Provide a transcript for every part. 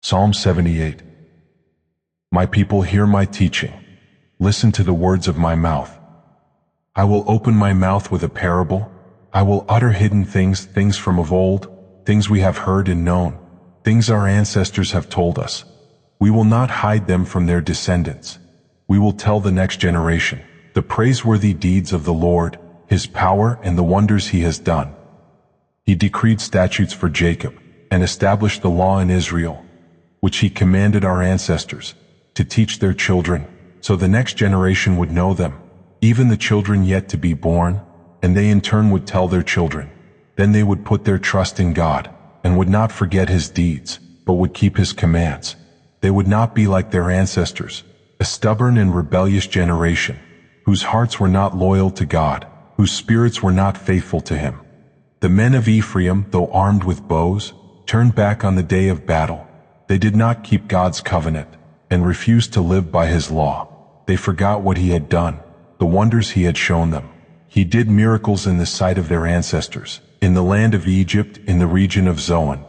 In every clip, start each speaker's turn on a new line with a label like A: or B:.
A: Psalm 78. My people, hear my teaching. Listen to the words of my mouth. I will open my mouth with a parable. I will utter hidden things from of old, things we have heard and known, things our ancestors have told us. We will not hide them from their descendants. We will tell the next generation the praiseworthy deeds of the Lord, His power and the wonders He has done. He decreed statutes for Jacob and established the law in Israel, which He commanded our ancestors to teach their children, so the next generation would know them, even the children yet to be born, and they in turn would tell their children. Then they would put their trust in God and would not forget His deeds, but would keep His commands. They would not be like their ancestors, a stubborn and rebellious generation, whose hearts were not loyal to God, whose spirits were not faithful to Him. The men of Ephraim, though armed with bows, turned back on the day of battle. They did not keep God's covenant and refused to live by His law. They forgot what He had done, the wonders He had shown them. He did miracles in the sight of their ancestors, in the land of Egypt, in the region of Zoan.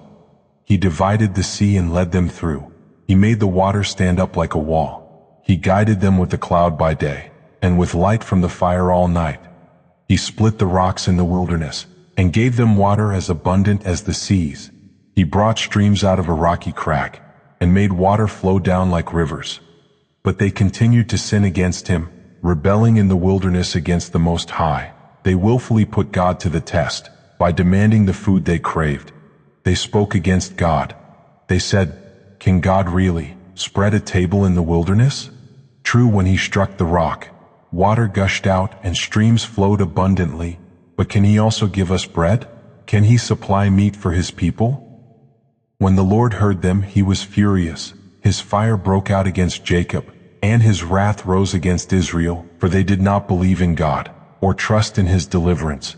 A: He divided the sea and led them through. He made the water stand up like a wall. He guided them with the cloud by day, and with light from the fire all night. He split the rocks in the wilderness, and gave them water as abundant as the seas. He brought streams out of a rocky crack, and made water flow down like rivers. But they continued to sin against Him, rebelling in the wilderness against the Most High. They willfully put God to the test, by demanding the food they craved. They spoke against God. They said, "Can God really spread a table in the wilderness?" True, when He struck the rock, water gushed out and streams flowed abundantly, but can He also give us bread? Can He supply meat for His people? When the Lord heard them, He was furious. His fire broke out against Jacob, and His wrath rose against Israel, for they did not believe in God, or trust in His deliverance.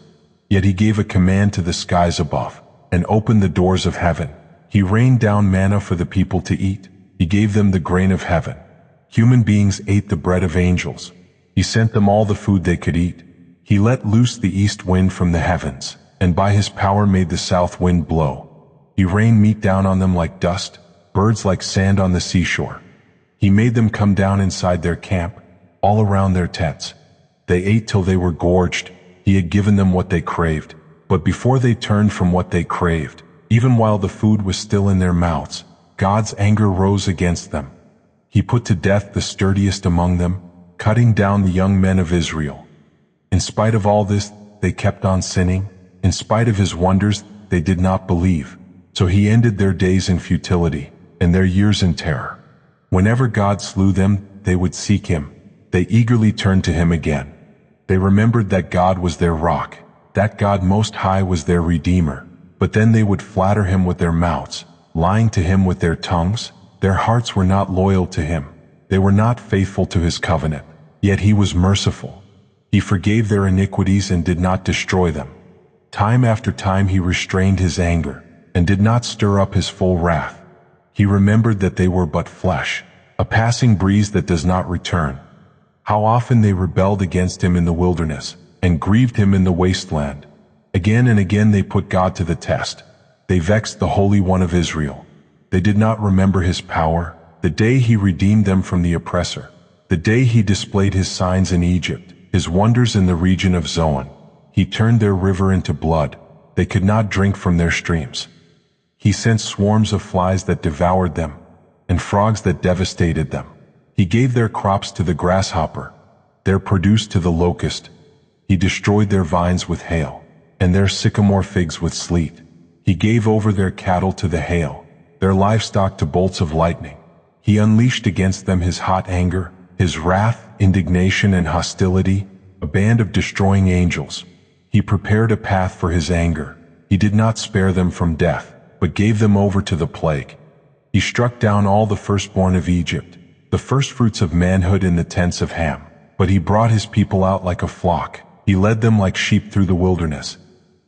A: Yet He gave a command to the skies above, and opened the doors of heaven. He rained down manna for the people to eat. He gave them the grain of heaven. Human beings ate the bread of angels. He sent them all the food they could eat. He let loose the east wind from the heavens, and by His power made the south wind blow. He rained meat down on them like dust, birds like sand on the seashore. He made them come down inside their camp, all around their tents. They ate till they were gorged. He had given them what they craved, but before they turned from what they craved, even while the food was still in their mouths, God's anger rose against them. He put to death the sturdiest among them, cutting down the young men of Israel. In spite of all this, they kept on sinning. In spite of His wonders, they did not believe. So He ended their days in futility, and their years in terror. Whenever God slew them, they would seek Him. They eagerly turned to Him again. They remembered that God was their rock, that God Most High was their Redeemer. But then they would flatter Him with their mouths, lying to Him with their tongues. Their hearts were not loyal to Him. They were not faithful to His covenant. Yet He was merciful. He forgave their iniquities and did not destroy them. Time after time He restrained His anger, and did not stir up His full wrath. He remembered that they were but flesh, a passing breeze that does not return. How often they rebelled against Him in the wilderness, and grieved Him in the wasteland. Again and again they put God to the test. They vexed the Holy One of Israel. They did not remember His power, the day He redeemed them from the oppressor, the day He displayed His signs in Egypt, His wonders in the region of Zoan. He turned their river into blood. They could not drink from their streams. He sent swarms of flies that devoured them, and frogs that devastated them. He gave their crops to the grasshopper, their produce to the locust. He destroyed their vines with hail, and their sycamore figs with sleet. He gave over their cattle to the hail, their livestock to bolts of lightning. He unleashed against them His hot anger, His wrath, indignation, and hostility, a band of destroying angels. He prepared a path for His anger. He did not spare them from death, but gave them over to the plague. He struck down all the firstborn of Egypt, the firstfruits of manhood in the tents of Ham. But He brought His people out like a flock. He led them like sheep through the wilderness.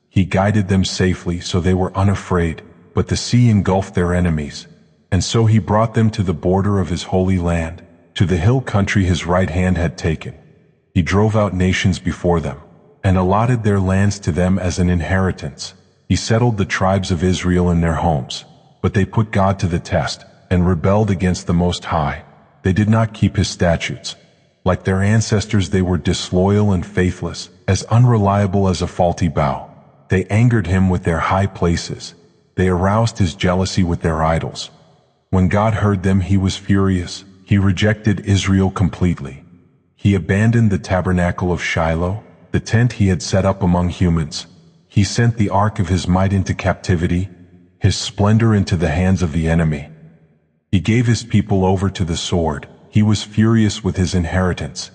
A: He guided them safely, so they were unafraid, but the sea engulfed their enemies. And so He brought them to the border of His holy land, to the hill country His right hand had taken. He drove out nations before them, and allotted their lands to them as an inheritance. He settled the tribes of Israel in their homes, but they put God to the test, and rebelled against the Most High. They did not keep his statutes. Like their ancestors, they were disloyal and faithless, as unreliable as a faulty bow. They angered him with their high places. They aroused his jealousy with their idols. When God heard them, he was furious. He rejected Israel completely. He abandoned the tabernacle of Shiloh, the tent he had set up among humans. He sent the ark of his might into captivity, his splendor into the hands of the enemy. He gave his people over to the sword. He was furious with his inheritance.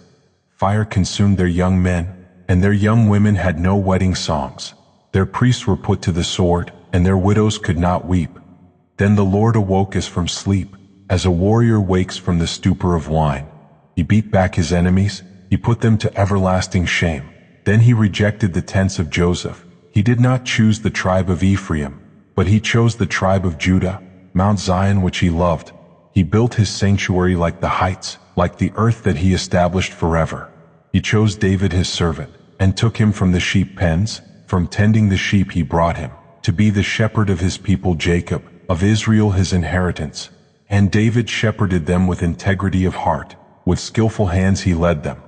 A: Fire consumed their young men, and their young women had no wedding songs. Their priests were put to the sword, and their widows could not weep. Then the Lord awoke as from sleep, as a warrior wakes from the stupor of wine. He beat back his enemies. He put them to everlasting shame. Then he rejected the tents of Joseph. He did not choose the tribe of Ephraim, but he chose the tribe of Judah, Mount Zion which he loved. He built his sanctuary like the heights, like the earth that he established forever. He chose David his servant, and took him from the sheep pens. From tending the sheep he brought him, to be the shepherd of his people Jacob, of Israel his inheritance. And David shepherded them with integrity of heart. With skillful hands he led them.